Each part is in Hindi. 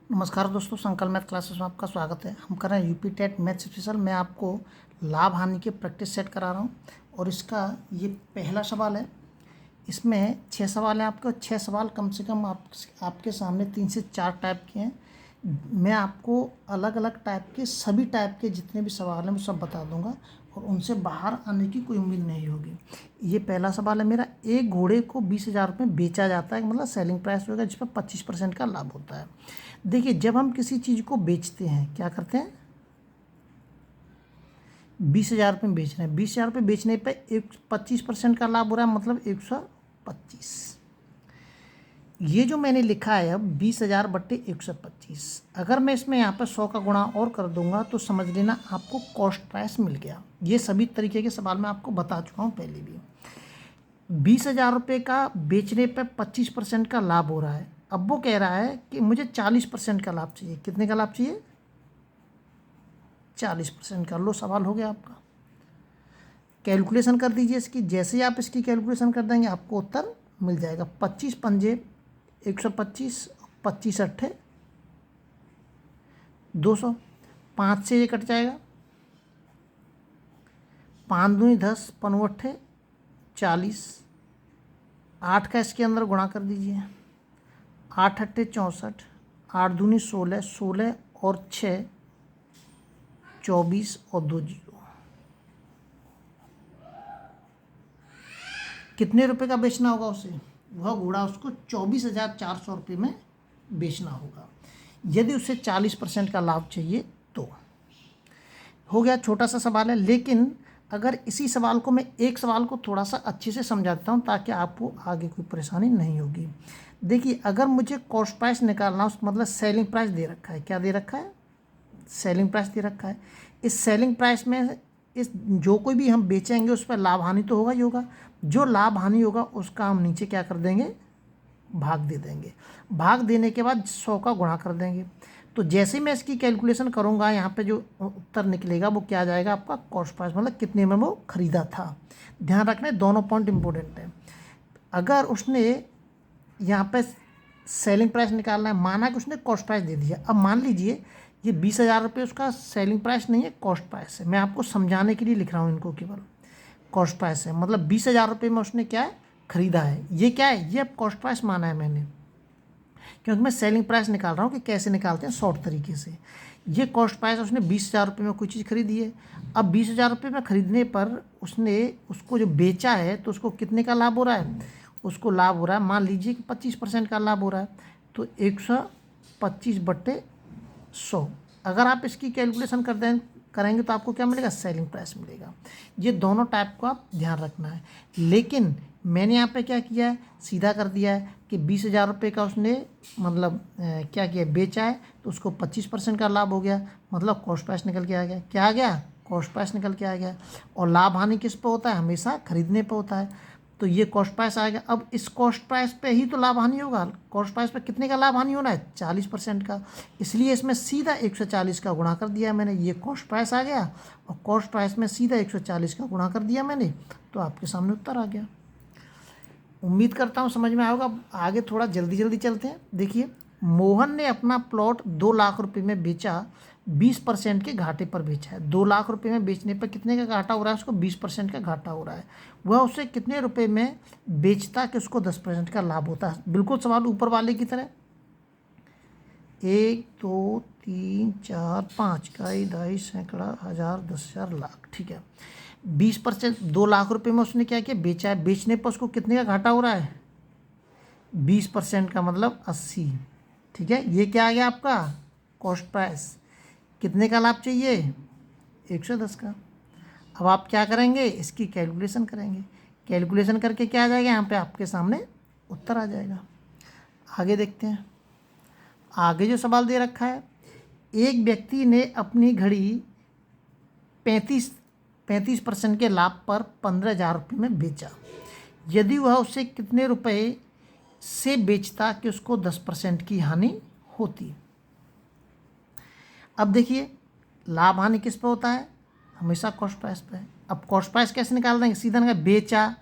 नमस्कार दोस्तों, संकल्प मैथ क्लासेस में आपका स्वागत है। हम कर रहे हैं यूपी टेट मैथ स्पेशल। मैं आपको लाभ हानि के प्रैक्टिस सेट करा रहा हूं और इसका ये पहला सवाल है। इसमें 6 सवाल हैं आपके, 6 सवाल कम से कम आपके सामने 3 से 4 टाइप के हैं। मैं आपको अलग अलग टाइप के सभी टाइप के जितने भी सवाल हैं वो सब बता दूंगा और उनसे बाहर आने की कोई उम्मीद नहीं होगी। ये पहला सवाल है मेरा। एक घोड़े को 20,000 रुपये बेचा जाता है, मतलब सेलिंग प्राइस होगा, जिस पर 25% का लाभ होता है। देखिए, जब हम किसी चीज़ को बेचते हैं क्या करते हैं, 20,000 रुपये में बेच रहे हैं। 20,000 रुपये बेचने पे 25% का लाभ हो रहा है, मतलब 125। ये जो मैंने लिखा है अब 20,000 बट्टे 125, अगर मैं इसमें यहाँ पर 100 का गुणा और कर दूंगा तो समझ लेना आपको कॉस्ट प्राइस मिल गया। ये सभी तरीके के सवाल मैं आपको बता चुका हूँ पहले भी। 20,000 रुपये का बेचने पर 25% का लाभ हो रहा है। अब वो कह रहा है कि मुझे 40% का लाभ चाहिए। कितने का लाभ चाहिए? 40% का। लो, सवाल हो गया आपका। कैलकुलेशन कर दीजिए इसकी। जैसे ही आप इसकी कैलकुलेशन कर देंगे आपको उत्तर मिल जाएगा। 25 पंजे 125, 25 अट्ठे 200, 5 से ये कट जाएगा, 5 दूनी 10, 5 अट्ठे 40, 8 का इसके अंदर गुणा कर दीजिए, 8 अट्ठे 64, 8 दूनी 16, 16 और 6 24 और 2 जीरो। कितने रुपए का बेचना होगा उसे? वह घोड़ा उसको 24,400 रुपये में बेचना होगा, यदि उसे 40% का लाभ चाहिए तो। हो गया, छोटा सा सवाल है। लेकिन अगर इसी सवाल को मैं एक सवाल को थोड़ा सा अच्छे से समझा देता हूँ ताकि आपको आगे कोई परेशानी नहीं होगी। देखिए, अगर मुझे कॉस्ट प्राइस निकालना हो, मतलब सेलिंग प्राइस दे रखा है। क्या दे रखा है? सेलिंग प्राइस दे रखा है। इस सेलिंग प्राइस में इस जो कोई भी हम बेचेंगे उस पर लाभ हानि तो होगा ही होगा। जो लाभ हानि होगा उसका हम नीचे क्या कर देंगे? भाग दे देंगे। भाग देने के बाद 100 का गुणा कर देंगे। तो जैसे ही मैं इसकी कैलकुलेशन करूँगा, यहाँ पे जो उत्तर निकलेगा वो क्या आ जाएगा आपका? कॉस्ट प्राइस, मतलब कितने में वो खरीदा था। ध्यान रखना, दोनों पॉइंट इंपॉर्टेंट है। अगर उसने यहाँ पे सेलिंग प्राइस निकालना है, माना कि उसने कॉस्ट प्राइस दे दिया। अब मान लीजिए ये 20,000 रुपये उसका सेलिंग प्राइस नहीं है, कॉस्ट प्राइस है। मैं आपको समझाने के लिए लिख रहा हूँ इनको, केवल कॉस्ट प्राइस है। मतलब 20,000 रुपये में उसने क्या है? खरीदा है। ये क्या है? ये अब कॉस्ट प्राइस माना है मैंने, क्योंकि मैं सेलिंग प्राइस निकाल रहा हूँ कि कैसे निकालते हैं शॉर्ट तरीके से। ये कॉस्ट प्राइस, उसने 20,000 रुपये में कोई चीज़ खरीदी है। अब 20,000 रुपये में खरीदने पर उसने उसको जो बेचा है तो उसको कितने का लाभ हो रहा है? उसको लाभ हो रहा है, मान लीजिए कि 25% का लाभ हो रहा है, तो 125 बट्टे 100। अगर आप इसकी कैलकुलेशन करेंगे तो आपको क्या मिलेगा? सेलिंग प्राइस मिलेगा। ये दोनों टाइप को आप ध्यान रखना है। लेकिन मैंने यहाँ पे क्या किया है? सीधा कर दिया है कि 20,000 रुपये का उसने मतलब क्या किया? बेचा है, तो उसको 25% का लाभ हो गया, मतलब कॉस्ट प्राइस निकल के आ गया। क्या आ गया? कॉस्ट प्राइस निकल के आ गया। और लाभ हानि किस पे होता है? हमेशा खरीदने पे होता है। तो ये कॉस्ट प्राइस आ गया। अब इस कॉस्ट प्राइस पे ही तो लाभ हानि होगा। कॉस्ट प्राइस पे कितने का लाभ हानि होना है? 40% का। इसलिए इसमें सीधा 140 का गुणा कर दिया मैंने। ये कॉस्ट प्राइस आ गया और कॉस्ट प्राइस में सीधा 140 का गुणा कर दिया मैंने, तो आपके सामने उत्तर आ गया। उम्मीद करता हूँ समझ में आएगा। आगे थोड़ा जल्दी जल्दी चलते हैं। देखिए, मोहन ने अपना प्लॉट 2 लाख रुपए में बेचा, 20% के घाटे पर बेचा है। 2 लाख रुपए में बेचने पर कितने का घाटा हो रहा है? उसको 20% का घाटा हो रहा है। वह उसे कितने रुपए में बेचता कि उसको 10% का लाभ होता है? बिल्कुल सवाल ऊपर वाले की तरह। 1 2 3 4 5 इकाई, दहाई, सैकड़ा, हज़ार, 10,000, लाख। ठीक है, 20%, 2 लाख रुपए में उसने क्या किया? बेचा है। बेचने पर उसको कितने का घाटा हो रहा है? 20% का, मतलब 80। ठीक है, ये क्या आ गया आपका? Cost price. कितने का लाभ चाहिए? 110 का। अब आप क्या करेंगे? इसकी कैलकुलेशन करेंगे। कैलकुलेशन करके क्या आ जाएगा? यहाँ पे आपके सामने उत्तर आ जाएगा। आगे देखते हैं। आगे जो सवाल दे रखा है, एक व्यक्ति ने अपनी घड़ी 35% के लाभ पर 15,000 रुपये में बेचा। यदि वह उसे कितने रुपए से बेचता कि उसको 10% की हानि होती? अब देखिए, लाभ हानि किस पे होता है? हमेशा कॉस्ट प्राइस पे है। अब कॉस्ट प्राइस कैसे निकाल देंगे? सीधा निकाल, बेचा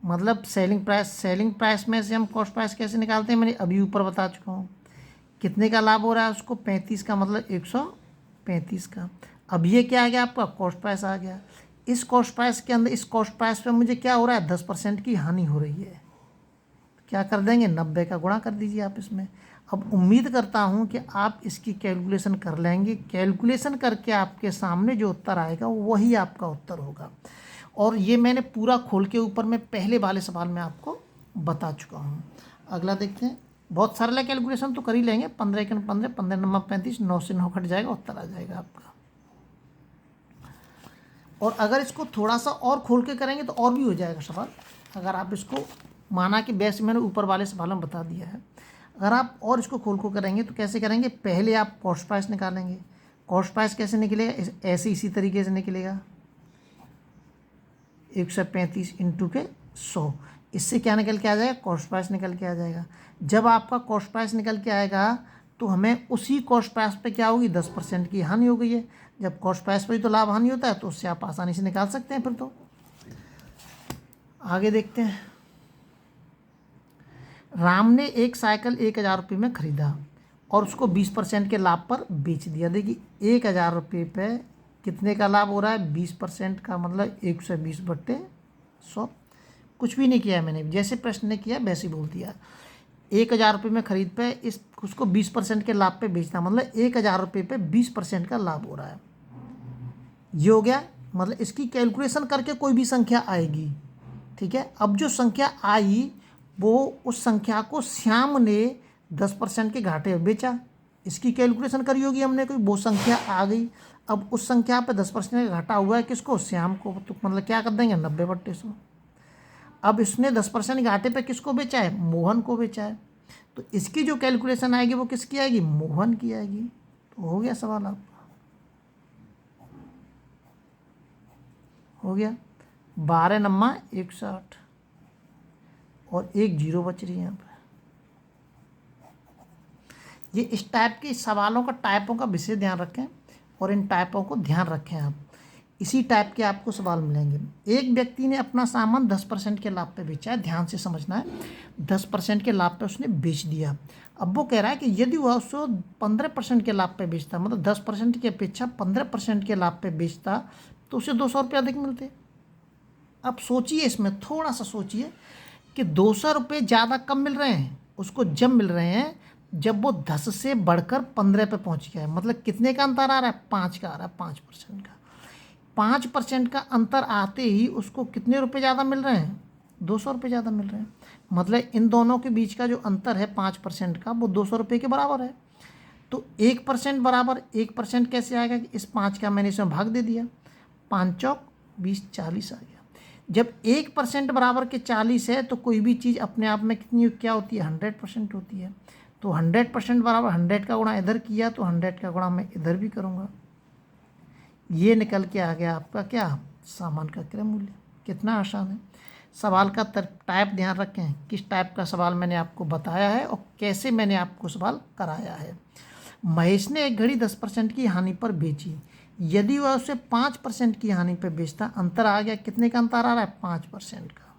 मतलब सेलिंग प्राइस। सेलिंग प्राइस में से हम कॉस्ट प्राइस कैसे निकालते हैं? मैंने अभी ऊपर बता चुका हूँ। कितने का लाभ हो रहा है उसको, 35 का, मतलब 135 का। अब ये क्या आ गया आपका, कॉस्ट प्राइस आ गया। इस कॉस्ट प्राइस के अंदर, इस कॉस्ट प्राइस पे मुझे क्या हो रहा है, 10% की हानि हो रही है। क्या कर देंगे, 90 का गुणा कर दीजिए आप इसमें। अब उम्मीद करता हूँ कि आप इसकी कैलकुलेशन कर लेंगे। कैलकुलेशन करके आपके सामने जो उत्तर आएगा वही आपका उत्तर होगा। और ये मैंने पूरा खोल के ऊपर में पहले वाले सवाल में आपको बता चुका हूँ। अगला देखते हैं। बहुत सरल है, कैलकुलेशन तो कर ही लेंगे। 15 × 15, 15 × 9 35, 9 से 9 कट जाएगा, उत्तर आ जाएगा आपका। और अगर इसको थोड़ा सा और खोल के करेंगे तो और भी हो जाएगा सवाल। अगर आप इसको, माना कि बेस मैंने ऊपर वाले सवाल में बता दिया है, अगर आप और इसको खोल को करेंगे तो कैसे करेंगे, पहले आप कॉस्ट प्राइस निकालेंगे। कॉस्ट प्राइस कैसे निकलेगा, ऐसे इसी तरीके से निकलेगा, 135 इंटू के 100। इससे क्या निकल के आ जाएगा, कॉस्ट प्राइस निकल के आ जाएगा। जब आपका कॉस्ट प्राइस निकल के आएगा तो हमें उसी कॉस्ट प्राइस पे क्या होगी, 10% की हानि हो गई है। जब कॉस्ट प्राइस पर ही तो लाभ हानि होता है, तो उससे आप आसानी से निकाल सकते हैं। फिर तो आगे देखते हैं। राम ने एक साइकिल 1000 रुपये में ख़रीदा और उसको 20% के लाभ पर बेच दिया। देखिए 1000 रुपये पे कितने का लाभ हो रहा है, 20% का, मतलब 120/100। कुछ भी नहीं किया है मैंने, जैसे प्रश्न ने किया वैसे ही बोल दिया। 1000 रुपये में खरीद पे इस उसको 20% के लाभ पे बेचना, मतलब 1000 रुपये पे 20% का लाभ हो रहा है। ये हो गया। मतलब इसकी कैलकुलेशन करके कोई भी संख्या आएगी, ठीक है। अब जो संख्या आई वो, उस संख्या को श्याम ने 10% के घाटे में बेचा। इसकी कैलकुलेशन करी होगी हमने, कोई वो संख्या आ गई। अब उस संख्या पे 10% का घाटा हुआ है किसको, श्याम को। तो मतलब क्या कर देंगे, 90/100। अब इसने 10% घाटे पे किसको बेचा है, मोहन को बेचा है। तो इसकी जो कैलकुलेशन आएगी वो किसकी आएगी, मोहन की आएगी। तो हो गया सवाल आपका, हो गया। 12 नम्मा 160 और 1 0 बच रही है यहाँ पर। ये इस टाइप के सवालों का, टाइपों का विशेष ध्यान रखें और इन टाइपों को ध्यान रखें आप। इसी टाइप के आपको सवाल मिलेंगे। एक व्यक्ति ने अपना सामान 10% के लाभ पे बेचा है, ध्यान से समझना है। 10% के लाभ पे उसने बेच दिया। अब वो कह रहा है कि यदि वह उसको 15% के लाभ पे बेचता, मतलब 10% की अपेक्षा 15% के लाभ पे बेचता, तो उसे 200 रुपये अधिक मिलते। अब सोचिए, इसमें थोड़ा सा सोचिए कि 200 रुपये ज़्यादा कम मिल रहे हैं उसको, जब मिल रहे हैं जब वो 10 से बढ़कर 15 पे पहुंच गया है। मतलब कितने का अंतर आ रहा है, 5 का आ रहा है, 5% का। 5% का अंतर आते ही उसको कितने रुपए ज़्यादा मिल रहे हैं, 200 रुपये ज़्यादा मिल रहे हैं। मतलब इन दोनों के बीच का जो अंतर है 5% का, वो 200 रुपये के बराबर है। तो 1% बराबर 1% कैसे आएगा कि इस 5 का मैंने इसमें भाग दे दिया, 5 चौक 20, 40 आ गया। जब 1% बराबर के 40 है तो कोई भी चीज़ अपने आप में कितनी क्या होती है, 100% होती है। तो 100% बराबर 100 का गुणा इधर किया तो 100 का गुणा मैं इधर भी करूँगा। ये निकल के आ गया आपका क्या, सामान का क्रय मूल्य। कितना आसान है। सवाल का टाइप ध्यान रखें, किस टाइप का सवाल मैंने आपको बताया है और कैसे मैंने आपको सवाल कराया है। महेश ने एक घड़ी 10% की हानि पर बेची। यदि वह उसे 5% की हानि पर बेचता, अंतर आ गया, कितने का अंतर आ रहा है, 5% का।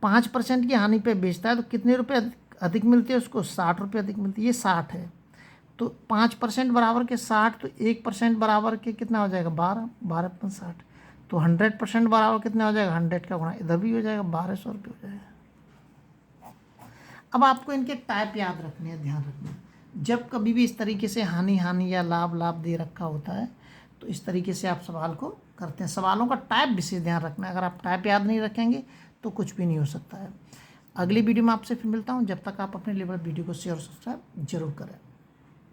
5% की हानि पर बेचता है तो कितने रुपए अधिक मिलते हैं उसको, 60 रुपये अधिक मिलती है। ये 60 है तो 5% बराबर के 60, तो 1% बराबर के कितना हो जाएगा, 12, 12×60। तो 100% बराबर कितना हो जाएगा, 100 का गुणा इधर भी हो जाएगा, 1200 रुपये हो जाएगा। अब आपको इनके टाइप याद रखने हैं, ध्यान रखना। जब कभी भी इस तरीके से हानि हानि या लाभ लाभ दे रखा होता है तो इस तरीके से आप सवाल को करते हैं। सवालों का टाइप विशेष ध्यान रखना है। अगर आप टाइप याद नहीं रखेंगे तो कुछ भी नहीं हो सकता है। अगली वीडियो में आपसे फिर मिलता हूँ। जब तक आप अपने लेवल वीडियो को शेयर और सब्सक्राइब जरूर करें।